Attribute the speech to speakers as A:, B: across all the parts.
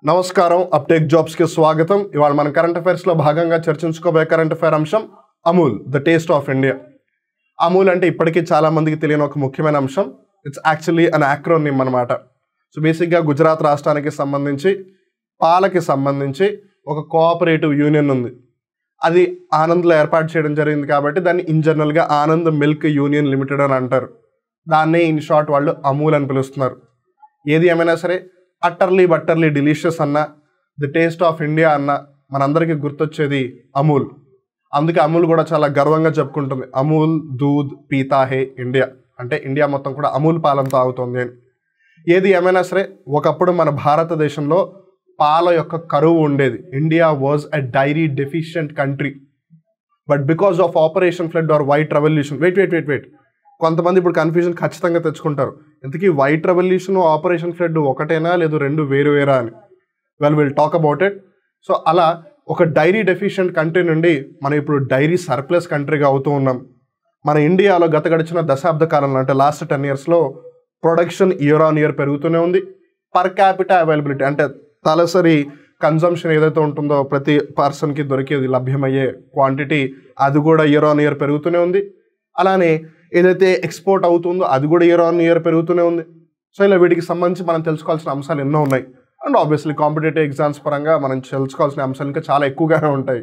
A: నమస్కారం uptake jobs కి స్వాగతం. ఇవాళ మన కరెంట్ అఫైర్స్ లో భాగంగా చర్చించుకోబోయే కరెంట్ అఫైర్ అంశం Amul the taste of India. Amul అంటే ఇప్పటికీ చాలా మందికి తెలియని ఒక ముఖ్యమైన అంశం. ఇట్స్ యాక్చువల్లీ అన్ యాక్రోనిమ్ అన్నమాట. సో బేసిక్గా గుజరాత్ రాష్ట్రానికి సంబంధించి పాలకి సంబంధించి ఒక కోఆపరేటివ్ యూనియన్ ఉంది. అది ఆనంద్లో ఏర్పాటు చేయడం జరిగింది కాబట్టి దాన్ని ఇన్ జనరల్గా ఆనంద్ మిల్క్ యూనియన్ లిమిటెడ్ అని అంటారు. దాన్నే ఇన్ షార్ట్ వాళ్ళు అమూల్ అని పిలుస్తున్నారు. ఏది ఏమైనా సరే అట్టర్లీ బట్టర్లీ డెలిషియస్ అన్న, ది టేస్ట్ ఆఫ్ ఇండియా అన్న మనందరికీ గుర్తొచ్చేది అమూల్. అందుకే అమూల్ కూడా చాలా గర్వంగా చెప్పుకుంటుంది, అమూల్ దూద్ పీతా హే ఇండియా, అంటే ఇండియా మొత్తం కూడా అమూల్ పాలన తాగుతుంది అని. ఏది ఏమైనా సరే ఒకప్పుడు మన భారతదేశంలో పాల యొక్క కరువు ఉండేది. India was a dairy deficient country. But because of Operation Flood or White Revolution, wait కొంతమంది ఇప్పుడు కన్ఫ్యూజన్ ఖచ్చితంగా తెచ్చుకుంటారు, ఇంతకీ వైట్ రెవల్యూషన్ ఆపరేషన్ ఫ్లడ్ ఒకటేనా లేదు రెండు వేరు వేరా అని. Will talk about it. So అలా ఒక డైరీ డెఫిషియంట్ కంట్రీ నుండి మనం ఇప్పుడు డైరీ సర్ప్లస్ కంట్రీగా అవుతూ ఉన్నాం. మన ఇండియాలో గడిచిన దశాబ్ద కాలంలో అంటే లాస్ట్ 10 yearsలో ప్రొడక్షన్ ఇయర్ ఆన్ ఇయర్ పెరుగుతూనే ఉంది. పర్ క్యాపిటల్ అవైలబిలిటీ అంటే తలసరి కన్జంప్షన్ ఏదైతే ఉంటుందో ప్రతి పర్సన్కి దొరికేది లభ్యమయ్యే క్వాంటిటీ అది కూడా ఇయర్ ఆన్ ఇయర్ పెరుగుతూనే ఉంది. అలానే ఏదైతే ఎక్స్పోర్ట్ అవుతుందో అది కూడా ఇయర్ ఆన్ ఇయర్ పెరుగుతూనే ఉంది. సో ఇలా వీటికి సంబంధించి మనం తెలుసుకోవాల్సిన అంశాలు ఎన్నో ఉన్నాయి. అండ్ ఆబ్వియస్లీ కాంపిటేటివ్ ఎగ్జామ్స్ పరంగా మనం తెలుసుకోవాల్సిన అంశాలు ఇంకా చాలా ఎక్కువగానే ఉంటాయి.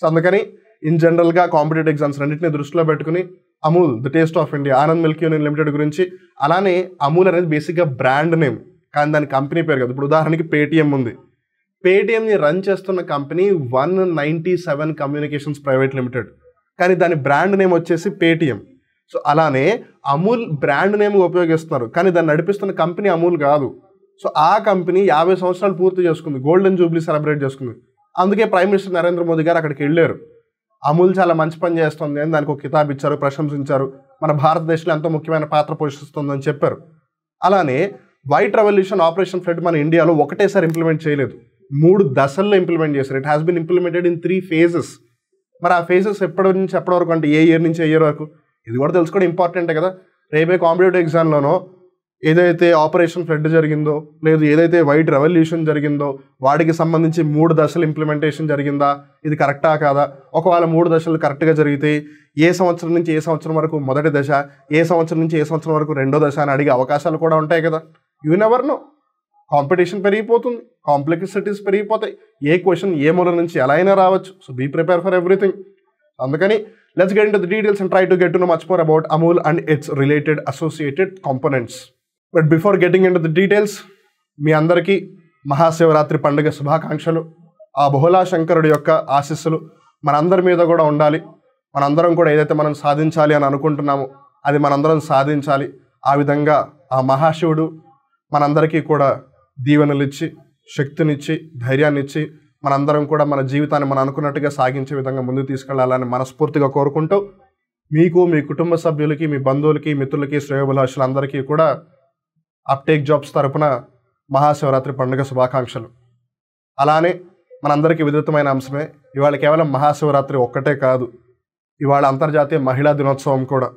A: సో అందుకని ఇన్ జనరల్గా కాంపిటేటివ్ ఎగ్జామ్స్ రెండింటిని దృష్టిలో పెట్టుకుని Amul the taste of India, Anand milk union limited గురించి, అలానే అమూల్ అనేది బేసిక్గా బ్రాండ్ నేమ్ కానీ దాని కంపెనీ పేరు కదా. ఇప్పుడు ఉదాహరణకి పేటిఎం ఉంది. పేటిఎంని రన్ చేస్తున్న కంపెనీ 197 కమ్యూనికేషన్స్ ప్రైవేట్ లిమిటెడ్, కానీ దాని బ్రాండ్ నేమ్ వచ్చేసి పేటిఎం. సో అలానే అమూల్ బ్రాండ్ నేమ్ ఉపయోగిస్తున్నారు కానీ దాన్ని నడిపిస్తున్న కంపెనీ అమూల్ కాదు. సో ఆ కంపెనీ 50 సంవత్సరాలు పూర్తి చేసుకుంది, గోల్డెన్ జూబ్లీ సెలబ్రేట్ చేసుకుంది. అందుకే ప్రైమ్ మినిస్టర్ నరేంద్ర మోదీ గారు అక్కడికి వెళ్ళారు. అమూల్ చాలా మంచి పని చేస్తుంది అని దానికి ఒక కితాబ్ ఇచ్చారు, ప్రశంసించారు. మన భారతదేశంలో ఎంతో ముఖ్యమైన పాత్ర పోషిస్తుందని చెప్పారు. అలానే వైట్ రెవల్యూషన్ ఆపరేషన్ ఫ్లడ్ మన ఇండియాలో ఒకటేసారి ఇంప్లిమెంట్ చేయలేదు, 3 దశల్లో ఇంప్లిమెంట్ చేశారు. It has been implemented in 3 phases. మరి ఆ ఫేజెస్ ఎప్పటి నుంచి ఎప్పటి వరకు అంటే ఏ ఇయర్ నుంచి ఏ ఇయర్ వరకు, ఇది కూడా తెలుసుకోవడం ఇంపార్టెంటే కదా. రేపే కాంపిటేటివ్ ఎగ్జామ్లోనో ఏదైతే ఆపరేషన్ ఫ్లడ్ జరిగిందో లేదు ఏదైతే వైట్ రెవల్యూషన్ జరిగిందో వాటికి సంబంధించి 3 దశలు ఇంప్లిమెంటేషన్ జరిగిందా, ఇది కరెక్టా కాదా, ఒకవేళ 3 దశలు కరెక్ట్గా జరిగితే ఏ సంవత్సరం నుంచి ఏ సంవత్సరం వరకు మొదటి దశ, ఏ సంవత్సరం నుంచి ఏ సంవత్సరం వరకు రెండో దశ అని అడిగే అవకాశాలు కూడా ఉంటాయి కదా. You never know. కాంపిటీషన్ పెరిగిపోతుంది, కాంప్లెక్సిటీస్ పెరిగిపోతాయి, ఏ క్వశ్చన్ ఏ మూల నుంచి ఎలా అయినా రావచ్చు. So be prepare for everything. అందుకని let's get into the details and try to get to know much more about Amul and its related associated components. But before getting into the details, మీ అందరికీ మహాశివరాత్రి పండుగ శుభాకాంక్షలు. ఆ బహుళా శంకరుడి యొక్క ఆశీస్సులు మనందరి మీద కూడా ఉండాలి. మనందరం కూడా ఏదైతే మనం సాధించాలి అని అనుకుంటున్నామో అది మనందరం సాధించాలి. ఆ విధంగా ఆ మహాశివుడు మనందరికీ కూడా దీవెనలు ఇచ్చి, శక్తినిచ్చి, ధైర్యాన్ని ఇచ్చి మనందరం కూడా మన జీవితాన్ని మనం అనుకున్నట్టుగా సాగించే విధంగా ముందుకు తీసుకెళ్లాలని మనస్ఫూర్తిగా కోరుకుంటూ, మీకు, మీ కుటుంబ సభ్యులకి, మీ బంధువులకి, మిత్రులకి, శ్రేయోభిలాషులందరికీ కూడా అప్టేక్ జాబ్స్ తరపున మహాశివరాత్రి పండుగ శుభాకాంక్షలు. అలానే మనందరికీ విదితమైన అంశమే, ఇవాళ కేవలం మహాశివరాత్రి ఒక్కటే కాదు, ఇవాళ అంతర్జాతీయ మహిళా దినోత్సవం కూడా.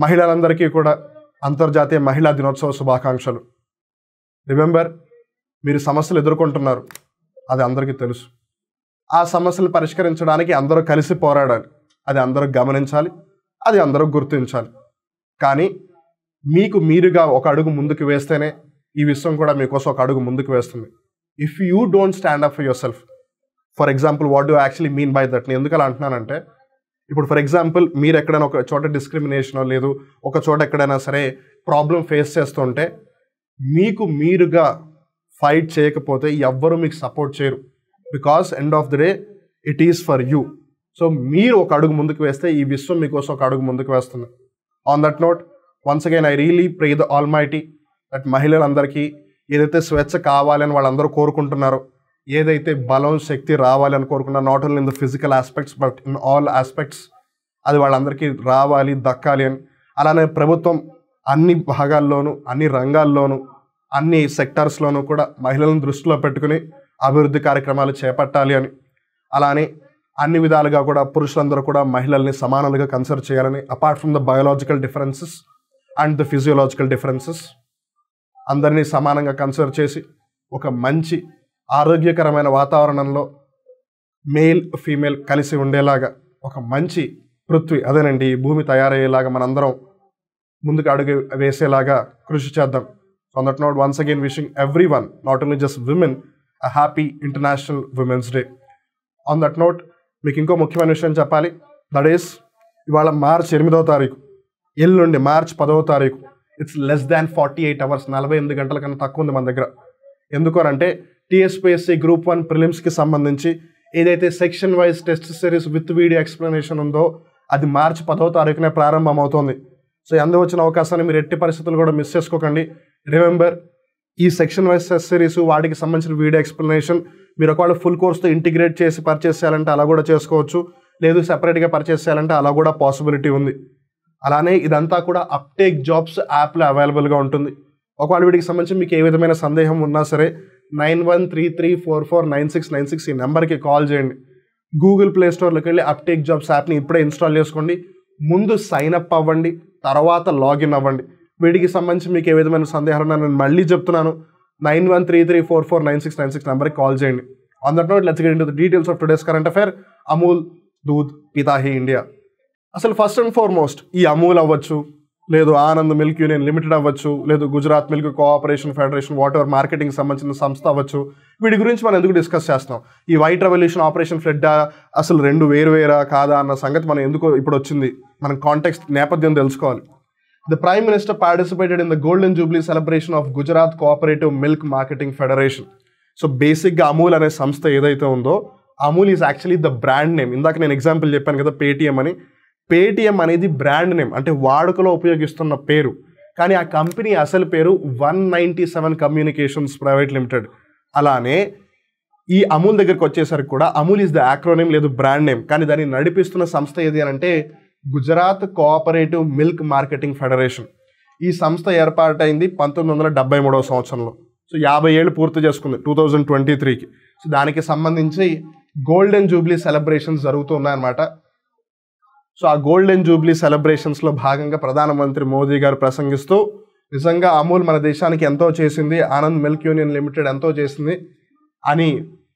A: మహిళలందరికీ కూడా అంతర్జాతీయ మహిళా దినోత్సవ శుభాకాంక్షలు. రిమెంబర్, మీరు సమస్యలు ఎదుర్కొంటున్నారు, అది అందరికీ తెలుసు. ఆ సమస్యలు పరిష్కరించడానికి అందరూ కలిసి పోరాడాలి, అది అందరూ గమనించాలి, అది అందరూ గుర్తించాలి. కానీ మీకు మీరుగా ఒక అడుగు ముందుకు వేస్తేనే ఈ విశ్వం కూడా మీకోసం ఒక అడుగు ముందుకు వేస్తుంది. If you don't stand up for your self, for example what do actually mean by that, నేను ఎందుకు అలా అంటున్నానంటే, ఇప్పుడు ఫర్ ఎగ్జాంపుల్ మీరు ఎక్కడైనా ఒక చోట డిస్క్రిమినేషనో లేదు ఒక చోట ఎక్కడైనా సరే ప్రాబ్లం ఫేస్ చేస్తుంటే మీకు మీరుగా ఫైట్ చేయకపోతే ఎవ్వరూ మీకు సపోర్ట్ చేయరు. Because end of the day it is for you. So మీరు ఒక అడుగు ముందుకు వేస్తే ఈ విశ్వం మీకోసం ఒక అడుగు ముందుకు వేస్తుంది. On that note, once again I really pray the almighty that మహిళలందరికీ ఏదైతే స్వేచ్ఛ కావాలని వాళ్ళందరూ కోరుకుంటున్నారో, ఏదైతే బలం శక్తి రావాలని కోరుకున్నారో, not only in the physical aspects but in all aspects, అది వాళ్ళందరికీ రావాలి, దక్కాలి అని. అలానే ప్రభుత్వం అన్ని భాగాల్లోనూ, అన్ని రంగాల్లోనూ, అన్ని సెక్టార్స్లోనూ కూడా మహిళలను దృష్టిలో పెట్టుకుని అభివృద్ధి కార్యక్రమాలు చేపట్టాలి అని. అలానే అన్ని విధాలుగా కూడా పురుషులందరూ కూడా మహిళల్ని సమానాలుగా కన్సిడర్ చేయాలని, apart from the biological differences and the physiological differences, అందరినీ సమానంగా కన్సిడర్ చేసి ఒక మంచి ఆరోగ్యకరమైన వాతావరణంలో మేల్ ఫీమేల్ కలిసి ఉండేలాగా ఒక మంచి పృథ్వీ అదేనండి ఈ భూమి తయారయ్యేలాగా మనందరం ముందుకు అడుగు వేసేలాగా కృషి చేద్దాం. So on that note once again wishing every one, not only just women, a happy international women's day. On that note మీకు ఇంకో ముఖ్యమైన విషయం చెప్పాలి. దట్ ఈస్ ఇవాళ మార్చ్ 8వ తారీఖు, ఎల్లుండి మార్చ్ 10వ తారీఖు. ఇట్స్ లెస్ దాన్ 48 అవర్స్, 48 గంటల కన్నా తక్కువ ఉంది మన దగ్గర. ఎందుకు అంటే టీఎస్పీఎస్సీ గ్రూప్ 1 ప్రిలిమ్స్కి సంబంధించి ఏదైతే section wise test series with video explanation ఉందో అది మార్చి 10వ తారీఖునే ప్రారంభమవుతోంది. సో అందు వచ్చిన అవకాశాన్ని మీరు ఎట్టి పరిస్థితులు కూడా మిస్ చేసుకోకండి. రిమెంబర్, ఈ సెక్షన్ వైజ్ టెస్ట్ సిరీస్ వాటికి సంబంధించిన వీడియో ఎక్స్ప్లెనేషన్ మీరు ఒకవేళ ఫుల్ కోర్స్తో ఇంటిగ్రేట్ చేసి పర్చేస్ చేయాలంటే అలా కూడా చేసుకోవచ్చు, లేదు సెపరేట్గా పర్చేస్ చేయాలంటే అలా కూడా పాసిబిలిటీ ఉంది. అలానే ఇదంతా కూడా అప్టేక్ జాబ్స్ యాప్లో అవైలబుల్గా ఉంటుంది. ఒకవేళ వీటికి సంబంధించి మీకు ఏ విధమైన సందేహం ఉన్నా సరే 9133449696 ఈ నెంబర్కి కాల్ చేయండి. గూగుల్ ప్లే స్టోర్లోకి వెళ్ళి అప్టేక్ జాబ్స్ యాప్ని ఇప్పుడే ఇన్స్టాల్ చేసుకోండి. ముందు సైన్ అప్ అవ్వండి, తర్వాత లాగిన్ అవ్వండి. వీటికి సంబంధించి మీకు ఏ విధమైన సందేహాలు ఉన్నా నేను మళ్ళీ చెప్తున్నాను, 9133449696 నెంబర్కి కాల్ చేయండి. On that note let's get into the details of today's current affair. Amul దూద్ పితా హీ ఇండియా. అసలు ఫస్ట్ అండ్ ఫార్మోస్ట్ ఈ అమూల్ అవ్వచ్చు, లేదు ఆనంద్ మిల్క్ యూనియన్ లిమిటెడ్ అవ్వచ్చు, లేదు Gujarat milk cooperation federation what ever marketing సంబంధించిన సంస్థ అవ్వచ్చు, వీటి గురించి మనం ఎందుకు డిస్కస్ చేస్తున్నాం? ఈ వైట్ రెవల్యూషన్, ఆపరేషన్ ఫ్లడ్ అసలు రెండు వేరువేరా కాదా అన్న సంగతి మనం ఎందుకు ఇప్పుడు వచ్చింది, మనం కాంటెక్స్ట్ నేపథ్యం తెలుసుకోవాలి. The Prime Minister participated in the Golden Jubilee celebration of Gujarat Cooperative Milk Marketing Federation. So బేసిక్గా అమూల్ అనే సంస్థ ఏదైతే ఉందో, Amul is actually the brand name. ఇందాక నేను ఎగ్జాంపుల్ చెప్పాను కదా పేటిఎం అని. పేటిఎం అనేది బ్రాండ్ నేమ్, అంటే వాడుకలో ఉపయోగిస్తున్న పేరు. కానీ ఆ కంపెనీ అసలు పేరు 197 కమ్యూనికేషన్స్ ప్రైవేట్ లిమిటెడ్. అలానే ఈ అమూల్ దగ్గరికి వచ్చేసరికి కూడా అమూల్ ఈజ్ ద యాక్రోనేమ్, లేదు బ్రాండ్ నేమ్. కానీ దాన్ని నడిపిస్తున్న సంస్థ ఏది అని అంటే Gujarat cooperative milk marketing federation. ఈ సంస్థ ఏర్పాటైంది 1973వ సంవత్సరంలో. సో 50 ఏళ్ళు పూర్తి చేసుకుంది 2023కి. సో దానికి సంబంధించి గోల్డెన్ జూబ్లీ సెలబ్రేషన్స్ జరుగుతున్నాయన్నమాట. సో ఆ గోల్డెన్ జూబ్లీ సెలబ్రేషన్స్లో భాగంగా ప్రధానమంత్రి మోదీ గారు ప్రసంగిస్తూ నిజంగా అమూల్ మన దేశానికి ఎంతో చేసింది, ఆనంద్ మిల్క్ యూనియన్ లిమిటెడ్ ఎంతో చేసింది అని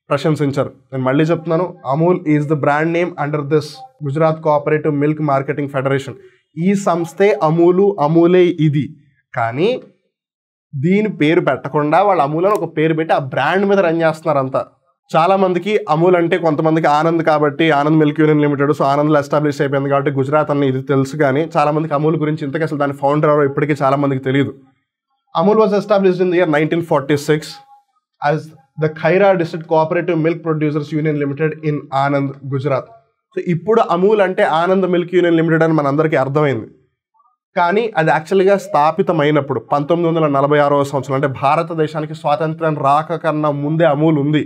A: ప్రశంసించారు. నేను మళ్ళీ చెప్తున్నాను, Amul is the brand name under this Gujarat cooperative milk marketing federation. ఈ సంస్థే అమూలు, అమూలే ఇది. కానీ దీని పేరు పెట్టకుండా వాళ్ళు అమూల్ అని ఒక పేరు పెట్టి ఆ బ్రాండ్ మీద రన్ చేస్తున్నారు అంతా. చాలా మందికి అమూల్ అంటే కొంతమందికి ఆనంద్ కాబట్టి Anand milk union limited, so ఆనంద్లో ఎస్టాబ్లిష్ అయిపోయింది కాబట్టి గుజరాత్ అన్న ఇది తెలుసు. కానీ చాలా మందికి అమూల్ గురించి ఇంతకీ అసలు దాని ఫౌండర్ ఎవరో ఇప్పటికీ చాలా మందికి తెలియదు. Amul was established in the year 1946 as the Kaira district cooperative milk producers union limited in Anand, Gujarat. So ఇప్పుడు అమూల్ అంటే ఆనంద్ మిల్క్ యూనియన్ లిమిటెడ్ అని మనందరికీ అర్థమైంది. కానీ అది యాక్చువల్గా స్థాపితమైనప్పుడు 1946వ సంవత్సరం, అంటే భారతదేశానికి స్వాతంత్రం రాక కన్నా ముందే అమూల్ ఉంది.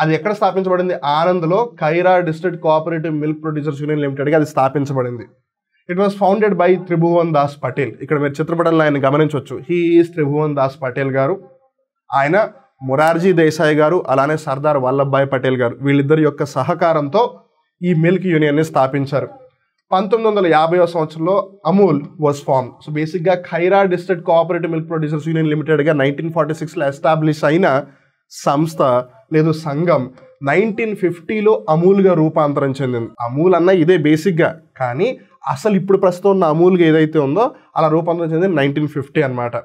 A: అది ఎక్కడ స్థాపించబడింది? ఆనంద్లో Kaira district cooperative milk producers union లిమిటెడ్గా అది స్థాపించబడింది. It was founded by Tribhuvan Das Patel. ఇక్కడ మీరు చిత్రపటంలో ఆయన గమనించవచ్చు. హీ ఈజ్ త్రిభువన్ దాస్ పటేల్ గారు. ఆయన మొరార్జీ దేశాయ్ గారు, అలానే సర్దార్ వల్లభాయ్ పటేల్ గారు, వీళ్ళిద్దరి యొక్క సహకారంతో ఈ మిల్క్ యూనియన్ని స్థాపించారు. 1950వ సంవత్సరంలో అమూల్ వాజ్ ఫార్మ్. సో బేసిక్గా Kaira district cooperative milk producers union లిమిటెడ్గా 1946లో ఎస్టాబ్లిష్ అయిన సంస్థ లేదు సంఘం 1950లో అమూల్గా రూపాంతరం చెందింది. అమూల్ అన్న ఇదే బేసిక్గా, కానీ అసలు ఇప్పుడు ప్రస్తుతం ఉన్న అమూల్గా ఏదైతే ఉందో అలా రూపాంతరం చెందింది 1950 అనమాట.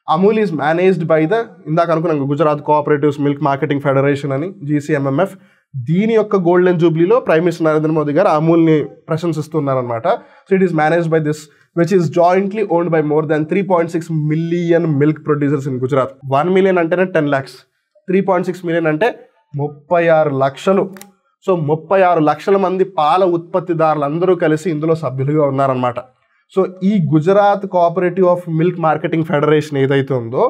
A: Amul is managed by the, ఇందాక అనుకున్నాం Gujarat cooperatives milk marketing federation అని, GCMMF. దీని యొక్క గోల్డెన్ జూబ్లీలో ప్రైమ్ మినిస్టర్ నరేంద్ర మోదీ గారు అమూల్ని ప్రశంసిస్తున్నారనమాట. So it is managed by this which is jointly owned by more than 3.6 million milk producers in Gujarat. 1 million అంటేనే 10 lakhs, 3.6 మిలియన్ అంటే 36 లక్షలు. సో 36 లక్షల మంది పాల ఉత్పత్తిదారులు అందరూ కలిసి ఇందులో సభ్యులుగా ఉన్నారనమాట. సో ఈ Gujarat cooperative of milk marketing federation ఏదైతే ఉందో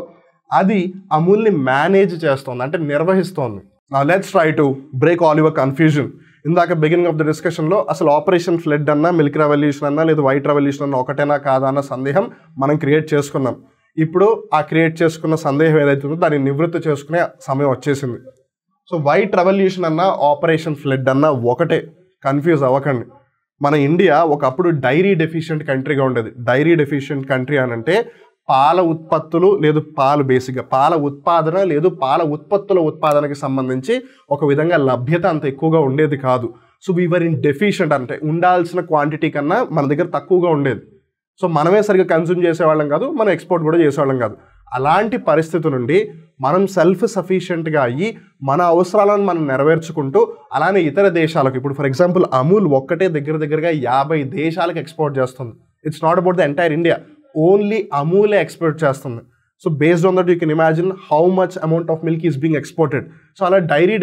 A: అది అమూల్ని మేనేజ్ చేస్తోంది, అంటే నిర్వహిస్తోంది. Now let's try to break all your confusion. ఇందాక బిగినింగ్ ఆఫ్ ద డిస్కషన్లో అసలు ఆపరేషన్ ఫ్లడ్ అన్నా, మిల్క్ రెవల్యూషన్ అన్నా, లేదా వైట్ రెవల్యూషన్ అన్నా ఒకటేనా కాదా అన్న సందేహం మనం క్రియేట్ చేసుకున్నాం. ఇప్పుడు ఆ క్రియేట్ చేసుకున్న సందేహం ఏదైతే ఉందో దాన్ని నివృత్తి చేసుకునే సమయం వచ్చేసింది. సో వైట్ రెవల్యూషన్ అన్నా, ఆపరేషన్ ఫ్లడ్ అన్నా ఒకటే, కన్ఫ్యూజ్ అవ్వకండి. మన ఇండియా ఒకప్పుడు డైరీ డెఫిషియెంట్ కంట్రీగా ఉండేది. డైరీ డెఫిషియెంట్ కంట్రీ అని అంటే పాల ఉత్పత్తులు లేదు పాలు బేసిక్గా పాల ఉత్పాదన లేదు పాల ఉత్పత్తుల ఉత్పాదనకి సంబంధించి ఒక విధంగా లభ్యత అంత ఎక్కువగా ఉండేది కాదు. సో వీవర్ ఇన్ డెఫిషియంట్, అంటే ఉండాల్సిన క్వాంటిటీ కన్నా మన దగ్గర తక్కువగా ఉండేది. సో మనమే సరిగ్గా కన్జ్యూమ్ చేసేవాళ్ళం కాదు, మనం ఎక్స్పోర్ట్ కూడా చేసేవాళ్ళం కాదు. అలాంటి పరిస్థితి నుండి మనం సెల్ఫ్ సఫిషియెంట్గా అయ్యి మన అవసరాలను మనం నెరవేర్చుకుంటూ అలానే ఇతర దేశాలకు, ఇప్పుడు ఫర్ ఎగ్జాంపుల్ అమూల్ ఒక్కటే దగ్గరగా 50 దేశాలకు ఎక్స్పోర్ట్ చేస్తుంది. It's not about the entire India, only అమూలే ఎక్స్పోర్ట్ చేస్తుంది. So based on that you can imagine how much amount of milk is being exported. So అలా డైరీ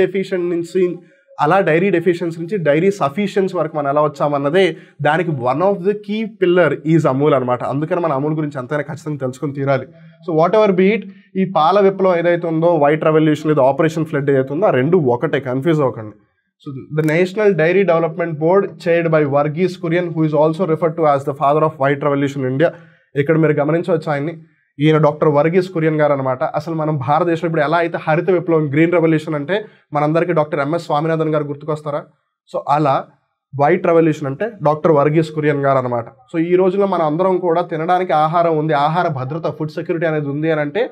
A: డెఫిషియన్సీ నుంచి డైరీ సఫిషియన్సీ వరకు మనం ఎలా వచ్చామన్నదే దానికి one of the key pillar is Amul అనమాట. అందుకని మన అమూల్ గురించి ఎంతైనా ఖచ్చితంగా తెలుసుకొని తీరాలి. సో వాట్ ఎవర్ బీట్, ఈ పాల విప్లవం ఏదైతే ఉందో, వైట్ రెవల్యూషన్ లేదా ఆపరేషన్ ఫ్లడ్ ఏదైతే ఉందో, ఆ రెండు ఒకటే, కన్ఫ్యూజ్ అవ్వకండి. So the National Dairy Development Board, chaired by Varghese Kurian, who is also referred to as the father of White Revolution in India. ఇక్కడ మీరు గమనించవచ్చు ఆయన్ని, ఈయన డాక్టర్ వర్గీస్ కురియన్ గారు అనమాట. అసలు మనం భారతదేశంలో ఇప్పుడు ఎలా అయితే హరిత విప్లవం, గ్రీన్ రెవల్యూషన్ అంటే మనందరికీ డాక్టర్ ఎంఎస్ స్వామినాథన్ గారు గుర్తుకొస్తారా? సో అలా వైట్ రెవల్యూషన్ అంటే డాక్టర్ వర్గీస్ కురియన్ గారు అనమాట. సో ఈ రోజుల్లో మనం అందరం కూడా తినడానికి ఆహారం ఉంది, ఆహార భద్రత, ఫుడ్ సెక్యూరిటీ అనేది ఉంది అని అంటే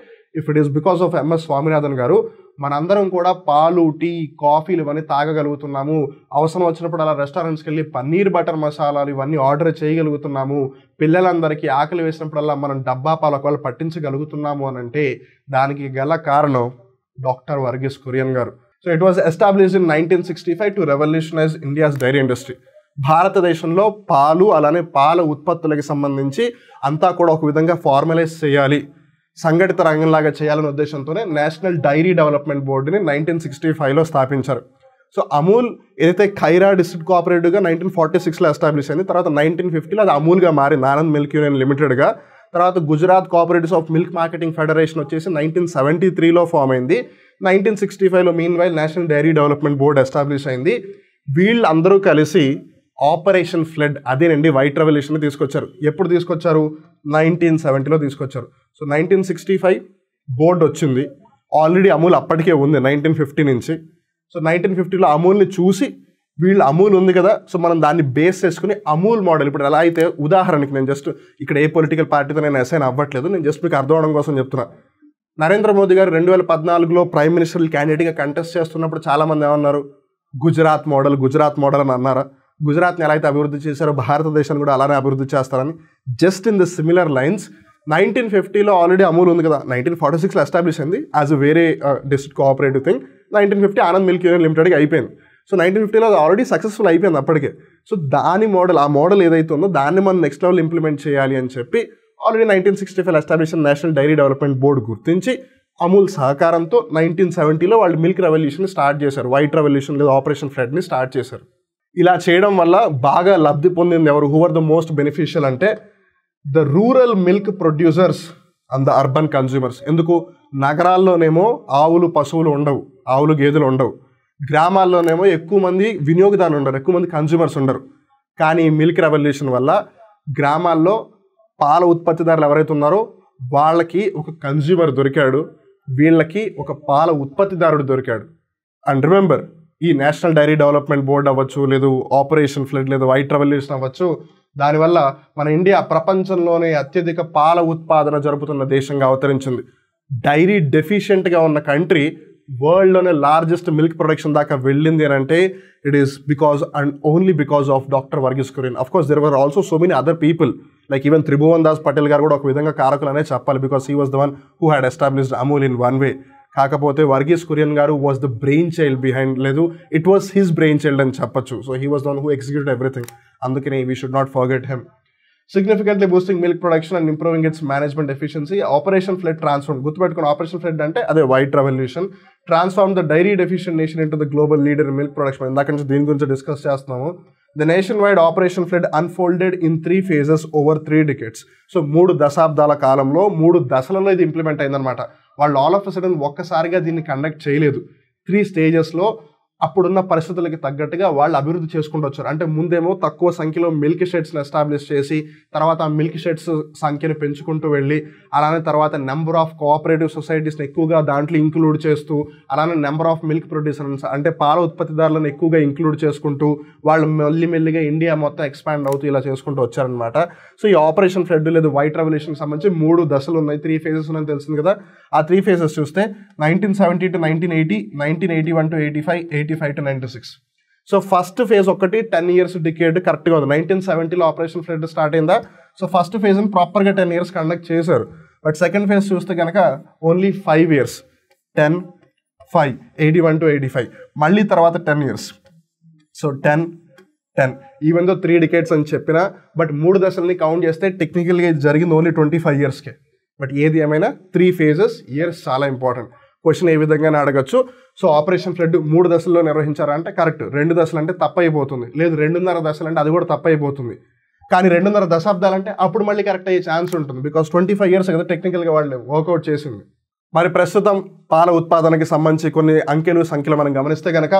A: if it is because of MS Swaminathan గారు. మనందరం కూడా పాలు, టీ, కాఫీలు ఇవన్నీ తాగగలుగుతున్నాము. అవసరం వచ్చినప్పుడు అలా రెస్టారెంట్స్కి వెళ్ళి పన్నీర్ బటర్ మసాలాలు ఇవన్నీ ఆర్డర్ చేయగలుగుతున్నాము. పిల్లలందరికీ ఆకలి వేసినప్పుడల్లా మనం డబ్బా పాలు ఒకవేళ పట్టించగలుగుతున్నాము అని అంటే దానికి గల కారణం doctor Verghese Kurien garu. So it was established in 1965 to revolutionise India's dairy industry. భారతదేశంలో పాలు అలానే పాల ఉత్పత్తులకి సంబంధించి అంతా కూడా ఒక విధంగా ఫార్మలైజ్ చేయాలి, సంఘటిత రంగంలాగా చేయాలనే ఉద్దేశంతోనే నేషనల్ డైరీ డెవలప్మెంట్ బోర్డుని 1965లో స్థాపించారు. సో అమూల్ ఏదైతే ఖైరా డిస్ట్రిక్ట్ కోఆపరేటివ్గా 1946లో ఎస్టాబ్లిష్ అయింది, తర్వాత 1950లో అది అమూల్గా మారింది, ఆనంద్ మిల్క్ యూనియన్ లిమిటెడ్గా. తర్వాత Gujarat cooperatives of milk marketing federation వచ్చేసి 1973లో ఫామ్ అయింది. 1965లో meanwhile national dairy development board establish అయింది. వీళ్ళందరూ కలిసి ఆపరేషన్ ఫ్లడ్, అదేనండి వైట్ రెవల్యూషన్ తీసుకొచ్చారు. ఎప్పుడు తీసుకొచ్చారు? 1970లో తీసుకొచ్చారు. సో 1965 బోర్డు వచ్చింది, ఆల్రెడీ అమూల్ అప్పటికే ఉంది 1950 నుంచి. సో 1950లో అమూల్ని చూసి వీళ్ళు అమూల్ ఉంది కదా, సో మనం దాన్ని బేస్ చేసుకుని అమూల్ మోడల్, ఇప్పుడు ఎలా అయితే ఉదాహరణకి నేను జస్ట్ ఇక్కడ ఏ పొలిటికల్ పార్టీతో నేను అసైన్ అవ్వట్లేదు, నేను జస్ట్ మీకు అర్థం అవడం కోసం చెప్తున్నా. నరేంద్ర మోదీ గారు 2014లో ప్రైమ్ మినిస్టర్ క్యాండిడేట్గా కంటెస్ట్ చేస్తున్నప్పుడు చాలామంది ఏమన్నారు? గుజరాత్ మోడల్ అని అన్నారా? గుజరాత్ని ఎలా అయితే అభివృద్ధి చేశారో భారతదేశాన్ని కూడా అలానే అభివృద్ధి చేస్తారని. Just in the similar lines 1950లో ఆల్రెడీ అమూల్ ఉంది కదా, 1946లో ఎస్టాబ్లిష్ అయింది యాజ్ అ వేరే district cooperative thing. 1950 Anand milk union లిమిటెడ్గా అయిపోయింది. సో 1950లో అది ఆల్రెడీ సక్సెస్ఫుల్ అయిపోయింది అప్పటికే. సో దాని మోడల్, ఆ మోడల్ ఏదైతే ఉందో దాన్ని మనం నెక్స్ట్ లెవెల్ ఇంప్లిమెంట్ చేయాలి అని చెప్పి already 1965 establish national dairy development board గుర్తించి అమూల్ సహకారంతో 1970లో వాళ్ళు మిల్క్ రెవల్యూషన్ స్టార్ట్ చేశారు, వైట్ రెవల్యూషన్ లేదా ఆపరేషన్ ఫ్లడ్ని స్టార్ట్ చేశారు. ఇలా చేయడం వల్ల బాగా లబ్ధి పొందింది ఎవరు? Who are the most beneficial అంటే the rural milk producers and the urban consumers. ఎందుకు? నగరాల్లోనేమో ఆవులు, పశువులు ఉండవు, ఆవులు, గేదెలు ఉండవు. గ్రామాల్లోనేమో ఎక్కువ మంది వినియోగదారులు ఉండరు, ఎక్కువ మంది కన్జ్యూమర్స్ ఉండరు. కానీ మిల్క్ రెవల్యూషన్ వల్ల గ్రామాల్లో పాల ఉత్పత్తిదారులు ఎవరైతే ఉన్నారో వాళ్ళకి ఒక కన్జ్యూమర్ దొరికాడు, వీళ్ళకి ఒక పాల ఉత్పత్తిదారుడు దొరికాడు. అండ్ రిమెంబర్, ఈ నేషనల్ డైరీ డెవలప్మెంట్ బోర్డు అవ్వచ్చు, లేదు ఆపరేషన్ ఫ్లడ్, లేదు వైట్ రెవల్యూషన్ అవ్వచ్చు, దానివల్ల మన ఇండియా ప్రపంచంలోనే అత్యధిక పాల ఉత్పాదన జరుపుతున్న దేశంగా అవతరించింది. డైరీ డెఫిషియెంట్గా ఉన్న కంట్రీ వరల్డ్లోనే లార్జెస్ట్ మిల్క్ ప్రొడక్షన్ దాకా వెళ్ళింది అని అంటే it is because and only because of doctor Verghese Kurien. Of course there were also so many other people, like even Tribhuvan Das Patel garu కూడా ఒక విధంగా కారకులు అనే చెప్పాలి, because he was the one who had established Amul in one way. కాకపోతే Verghese Kurien garu was the brainchild behind, లేదు it was his brain child అని చెప్పొచ్చు. So he was the one who executed everything. అందుకని we should not forget him. Significantly boosting milk production and improving its management efficiency. Operation Flood transformed. గుర్తుపెట్టుకుని Operation Flood అంటే అదే White Revolution. Transform the dairy deficient nation into the global leader in milk production. ఇందాక నుంచి దీని గురించి discuss చేస్తున్నాము. The nationwide Operation Flood unfolded in 3 phases over 3 decades. So 3 దశాబ్దాల కాలంలో 3 దశలలో ఇది ఇంప్లిమెంట్ అయిందనమాట. వాళ్ళు ఆల్ ఆఫ్ అ సడన్ ఒక్కసారిగా దీన్ని కండక్ట్ చేయలేదు. 3 stagesలో అప్పుడున్న పరిస్థితులకి తగ్గట్టుగా వాళ్ళు అభివృద్ధి చేసుకుంటూ వచ్చారు. అంటే ముందేమో తక్కువ సంఖ్యలో మిల్క్ షెడ్స్ని ఎస్టాబ్లిష్ చేసి తర్వాత ఆ మిల్క్ షెడ్స్ సంఖ్యను పెంచుకుంటూ వెళ్ళి అలానే తర్వాత నెంబర్ ఆఫ్ కోఆపరేటివ్ సొసైటీస్ని ఎక్కువగా దాంట్లో ఇంక్లూడ్ చేస్తూ అలానే నెంబర్ ఆఫ్ మిల్క్ ప్రొడ్యూసర్స్ అంటే పాల ఉత్పత్తిదారులను ఎక్కువగా ఇంక్లూడ్ చేసుకుంటూ వాళ్ళు మెల్లిమెల్లిగా ఇండియా మొత్తం ఎక్స్పాండ్ అవుతూ ఇలా చేసుకుంటూ వచ్చారనమాట. సో ఈ ఆపరేషన్ ఫ్లడ్ లేదా వైట్ రెవల్యూషన్కి సంబంధించి 3 దశలు ఉన్నాయి, 3 phases ఉన్నాయని తెలిసింది కదా. ఆ 3 phases చూస్తే 1970 to 1980, 1981 to 85, 85 to 96. So first phase ఒకటి 10 years డికేడ్ కరెక్ట్గా ఉంది. 1970లో ఆపరేషన్ ఫ్లడ్ స్టార్ట్ అయిందా, సో ఫస్ట్ ఫేజ్ని ప్రాపర్గా 10 years కండక్ట్ చేశారు. బట్ సెకండ్ ఫేజ్ చూస్తే కనుక ఓన్లీ 5 years, 10, 5, 81 to 85, మళ్ళీ తర్వాత 10 years. So 10, even though 3 decades అని చెప్పినా బట్ 3 దశల్ని కౌంట్ చేస్తే టెక్నికల్గా ఇది జరిగింది ఓన్లీ 25 yearsకే. బట్ ఏది ఏమైనా 3 phases, ఇయర్స్ చాలా ఇంపార్టెంట్. క్వశ్చన్ ఏ విధంగానే అడగచ్చు. సో ఆపరేషన్ ఫ్లడ్ 3 దశల్లో నిర్వహించారా అంటే కరెక్ట్. 2 దశలు అంటే తప్పైపోతుంది, లేదు 2.5 దశలు అంటే అది కూడా తప్పైపోతుంది. కానీ 2.5 దశాబ్దాలు అంటే అప్పుడు మళ్ళీ కరెక్ట్ అయ్యే ఛాన్స్ ఉంటుంది, బికాస్ 25 years కదా టెక్నికల్గా వాళ్ళు వర్కౌట్ చేసింది. మరి ప్రస్తుతం పాల ఉత్పాదనకి సంబంధించి కొన్ని సంఖ్యలు మనం గమనిస్తే కనుక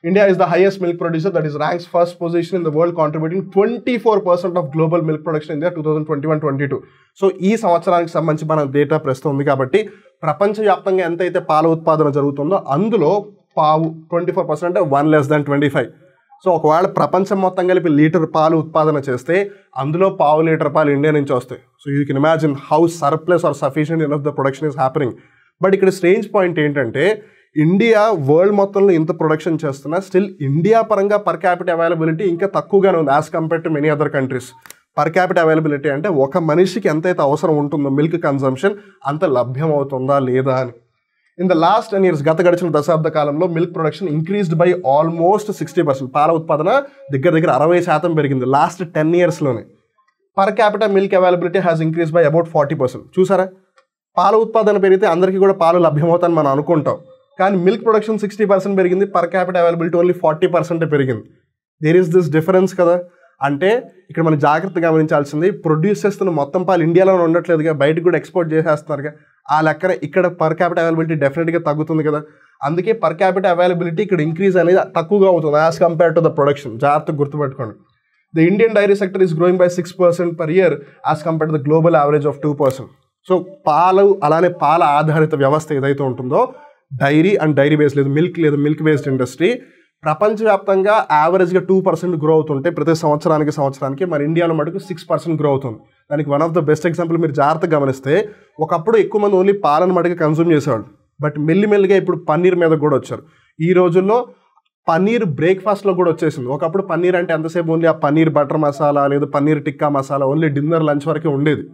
A: India is the highest milk producer, that is ranks first position in the world, contributing 24% of global milk production in the 2021-22. So ఈ సంవత్సరానికి సంబంధించి మన డేటా ప్రస్తుతం ఉంది కాబట్టి ప్రపంచవ్యాప్తంగా ఎంతైతే పాల ఉత్పాదన జరుగుతుందో అందులో పావు 24% అంటే 1 less than 25. సో ఒకవేళ ప్రపంచం మొత్తం కలిపి లీటర్ పాలు ఉత్పాదన చేస్తే అందులో పావు లీటర్ పాలు ఇండియా నుంచి వస్తాయి. So you can imagine how surplus or sufficient enough the production is happening. But ఇక్కడ స్ట్రేంజ్ పాయింట్ ఏంటంటే ఇండియా వరల్డ్ మొత్తంలో ఇంత ప్రొడక్షన్ చేస్తున్నా స్టిల్ ఇండియా పరంగా పర్ క్యాపిటల్ అవైలబిలిటీ ఇంకా తక్కువగానే ఉంది as compare to many other countries. Per capital availability అంటే ఒక మనిషికి ఎంతైతే అవసరం ఉంటుందో మిల్క్ కన్సంప్షన్ అంత లభ్యం అవుతుందా లేదా అని. ఇన్ ద లాస్ట్ 10 years గత గడిచిన దశాబ్ద కాలంలో milk production increased by almost 60%. పాల ఉత్పాదన దగ్గర 60% పెరిగింది లాస్ట్ 10 yearsలోనే. Per capital milk availability has increase by about 40%. చూసారా, పాల ఉత్పాదన పెరిగితే అందరికీ కూడా పాలు లభ్యమవుతాయని మనం అనుకుంటాం, కానీ మిల్క్ ప్రొడక్షన్ 60% పెరిగింది, పర్ క్యాపిటల్ అవైలబిలిటీ ఓన్లీ 40% పెరిగింది. దేర్ ఈస్ దిస్ డిఫరెన్స్ కదా. అంటే ఇక్కడ మనం జాగ్రత్తగా గమనించాల్సింది ప్రొడ్యూస్ చేస్తున్న మొత్తం పాలు ఇండియాలో ఉండట్లేదుగా, బయటకు కూడా ఎక్స్పోర్ట్ చేసేస్తున్నారుగా. ఆ లెక్కన ఇక్కడ పర్ క్యాపిటల్ అవైలబిలిటీ డెఫినెట్గా తగ్గుతుంది కదా. అందుకే పర్ క్యాపిటల్ అవైలబిలిటీ ఇక్కడ ఇంక్రీజ్ అనేది తక్కువగా అవుతుంది as compare to the production. జాగ్రత్తగా గుర్తుపెట్టుకోండి. The Indian dairy sector is growing by 6% per year as compare to the global average of 2%. So పాలు అలానే పాల ఆధారిత వ్యవస్థ ఏదైతే ఉంటుందో డైరీ అండ్ డైరీ బేస్డ్ లేదు మిల్క్ బేస్డ్ ఇండస్ట్రీ ప్రపంచవ్యాప్తంగా యావరేజ్గా 2% గ్రో అవుతుంటే ప్రతి సంవత్సరానికి మన ఇండియాలో మటుకు 6% గ్రో అవుతుంది. దానికి one of the best example మీరు జాగ్రత్తగా గమనిస్తే ఒకప్పుడు ఎక్కువ మంది ఓన్లీ పాలను మటుకు కన్సూమ్ చేసేవాళ్ళు, బట్ మెల్లిమెల్లిగా ఇప్పుడు పన్నీర్ మీద కూడా వచ్చారు. ఈ రోజుల్లో పన్నీర్ బ్రేక్ఫాస్ట్లో కూడా వచ్చేసింది. ఒకప్పుడు పన్నీర్ అంటే ఎంతసేపు ఓన్లీ ఆ పన్నీర్ బటర్ మసాలా లేదు paneer tikka masala only dinner lunch వరకే ఉండేది.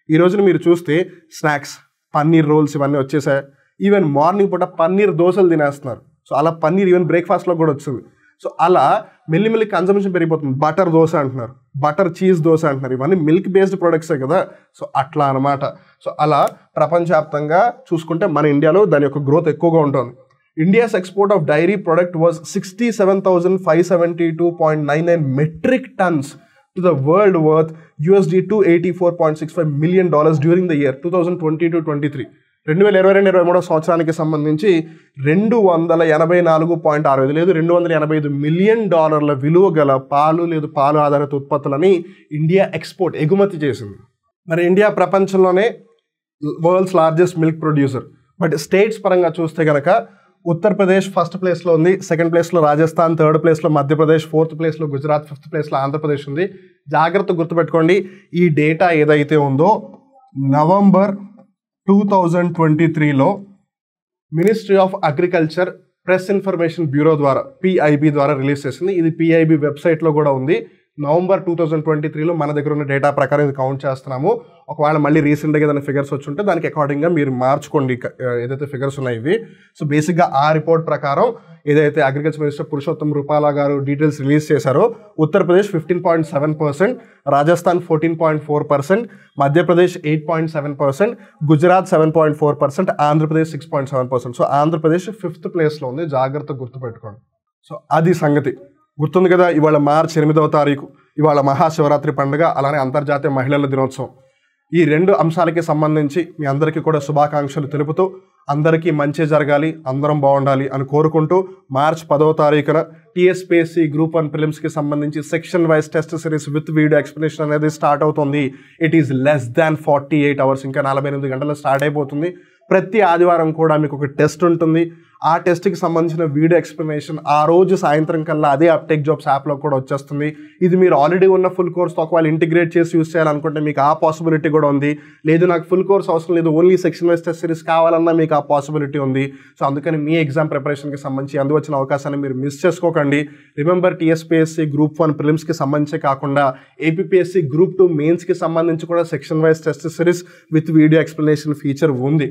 A: ఈ రోజున మీరు చూస్తే స్నాక్స్ పన్నీర్ రోల్స్ ఇవన్నీ వచ్చేసాయి. ఈవెన్ మార్నింగ్ పూట పన్నీర్ దోశలు తినేస్తున్నారు. సో అలా పన్నీర్ ఈవెన్ బ్రేక్ఫాస్ట్లో కూడా వచ్చింది. సో అలా మెల్లిమెల్లి కన్సంప్షన్ పెరిగిపోతుంది. బటర్ దోశ అంటున్నారు, బటర్ చీజ్ దోశ అంటున్నారు, ఇవన్నీ మిల్క్ బేస్డ్ ప్రొడక్ట్సే కదా. సో అట్లా అనమాట. సో అలా ప్రపంచవ్యాప్తంగా చూసుకుంటే మన ఇండియాలో దాని యొక్క గ్రోత్ ఎక్కువగా ఉంటుంది. India's export of dairy product was 67,572.99 metric tons to the world worth $284.65 million during the year 2022-23. 2022-23 సంవత్సరానికి సంబంధించి $284.65 లేదు $285 million విలువ గల పాలు లేదు పాలు ఆధారిత ఉత్పత్తులని ఇండియా ఎగుమతి చేసింది. మరి ఇండియా ప్రపంచంలోనే world's largest milk producer. But states పరంగా చూస్తే కనుక ఉత్తరప్రదేశ్ ఫస్ట్ ప్లేస్లో ఉంది, సెకండ్ ప్లేస్లో రాజస్థాన్, థర్డ్ ప్లేస్లో మధ్యప్రదేశ్, ఫోర్త్ ప్లేస్లో గుజరాత్, ఫిఫ్త్ ప్లేస్లో ఆంధ్రప్రదేశ్ ఉంది. జాగ్రత్త గుర్తుపెట్టుకోండి, ఈ డేటా ఏదైతే ఉందో నవంబర్ 2023లో ministry of agriculture press information bureau ద్వారా PIB ద్వారా రిలీజ్ చేసింది. ఇది PIB వెబ్సైట్లో కూడా ఉంది. నవంబర్ 2023లో మన దగ్గర ఉన్న డేటా ప్రకారం ఇది కౌంట్ చేస్తున్నాము. ఒకవేళ మళ్ళీ రీసెంట్గా ఏదైనా ఫిగర్స్ వచ్చి ఉంటే దానికి అకార్డింగ్గా మీరు మార్చుకోండి ఏదైతే ఫిగర్స్ ఉన్నాయి ఇవి. సో బేసిక్గా ఆ రిపోర్ట్ ప్రకారం ఏదైతే అగ్రికల్చర్ మినిస్టర్ పురుషోత్తం రూపాలా గారు డీటెయిల్స్ రిలీజ్ చేశారో ఉత్తరప్రదేశ్ 15.7%, రాజస్థాన్ 14.4%, మధ్యప్రదేశ్ 8.7%, గుజరాత్ 7.4%, ఆంధ్రప్రదేశ్ 6.7%. సో ఆంధ్రప్రదేశ్ 5th ప్లేస్లో ఉంది. జాగ్రత్త గుర్తుపెట్టుకోండి. సో అది సంగతి గుర్తుంది కదా. ఇవాళ మార్చి 8వ తారీఖు, ఇవాళ మహాశివరాత్రి పండుగ, అలానే అంతర్జాతీయ మహిళల దినోత్సవం. ఈ 2 అంశాలకి సంబంధించి మీ అందరికీ కూడా శుభాకాంక్షలు తెలుపుతూ అందరికీ మంచి జరగాలి, అందరం బాగుండాలి అని కోరుకుంటూ మార్చ్ 10వ తారీఖున టీఎస్పీఎస్సీ గ్రూప్ 1 ప్రిలిమ్స్కి సంబంధించి section wise test series with video explanation అనేది స్టార్ట్ అవుతుంది. It is less than 48 hours, ఇంకా 48 గంటలు స్టార్ట్ అయిపోతుంది. ప్రతి ఆదివారం కూడా మీకు ఒక టెస్ట్ ఉంటుంది. ఆ టెస్ట్కి సంబంధించిన వీడియో ఎక్స్ప్లెనేషన్ ఆ రోజు సాయంత్రం కల్లా అదే అప్టేక్ జాబ్స్ యాప్లో కూడా వచ్చేస్తుంది. ఇది మీరు ఆల్రెడీ ఉన్న ఫుల్ కోర్స్తో ఒకవేళ ఇంటిగ్రేట్ చేసి యూస్ చేయాలనుకుంటే మీకు ఆ పాసిబిలిటీ కూడా ఉంది. లేదు నాకు ఫుల్ కోర్స్ అవసరం లేదు, only section wise test series కావాలన్నా మీకు ఆ పాసిబిలిటీ ఉంది. సో అందుకని మీ ఎగ్జామ్ ప్రిపరేషన్కి సంబంధించి అందువచ్చిన అవకాశాన్ని మీరు మిస్ చేసుకోకండి. రిమెంబర్, టీఎస్పీఎస్సీ గ్రూప్ 1 ప్రిలిమ్స్కి సంబంధించి కాకుండా ఏపీపీఎస్సీ గ్రూప్ 2 మెయిన్స్కి సంబంధించి కూడా section wise test series with video explanation feature ఉంది.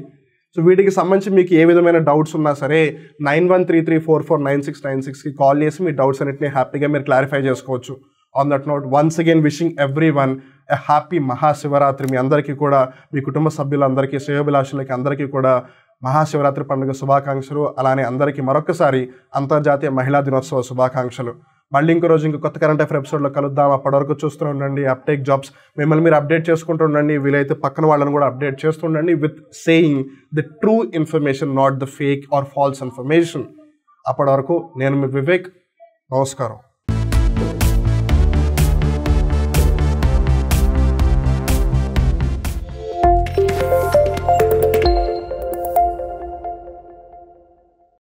A: సో వీటికి సంబంధించి మీకు ఏ విధమైన డౌట్స్ ఉన్నా సరే 9133449696కి కాల్ చేసి మీ డౌట్స్ అన్నింటినీ హ్యాపీగా మీరు క్లారిఫై చేసుకోవచ్చు. On that note, once again wishing everyone a happy Mahashivaratri. మీ అందరికీ కూడా, మీ కుటుంబ సభ్యులందరికీ, శ్రేయోభిలాషులకి అందరికీ కూడా మహాశివరాత్రి పండుగ శుభాకాంక్షలు. అలానే అందరికీ మరొకసారి అంతర్జాతీయ మహిళా దినోత్సవ శుభాకాంక్షలు. మళ్ళీ ఇంకో రోజు ఇంకో కొత్త కరెంట్ అఫైర్ ఎపిసోడ్లో కలుద్దాం. అప్పటివరకు చూస్తూ ఉండండి అప్టేక్ జాబ్స్. మిమ్మల్ని మీరు అప్డేట్ చేసుకుంటూ ఉండండి, వీలైతే పక్కన వాళ్ళని కూడా అప్డేట్ చేస్తుండండి with saying the true information, not the fake or false information. అప్పటి వరకు నేను మీ వివేక్. నమస్కారం.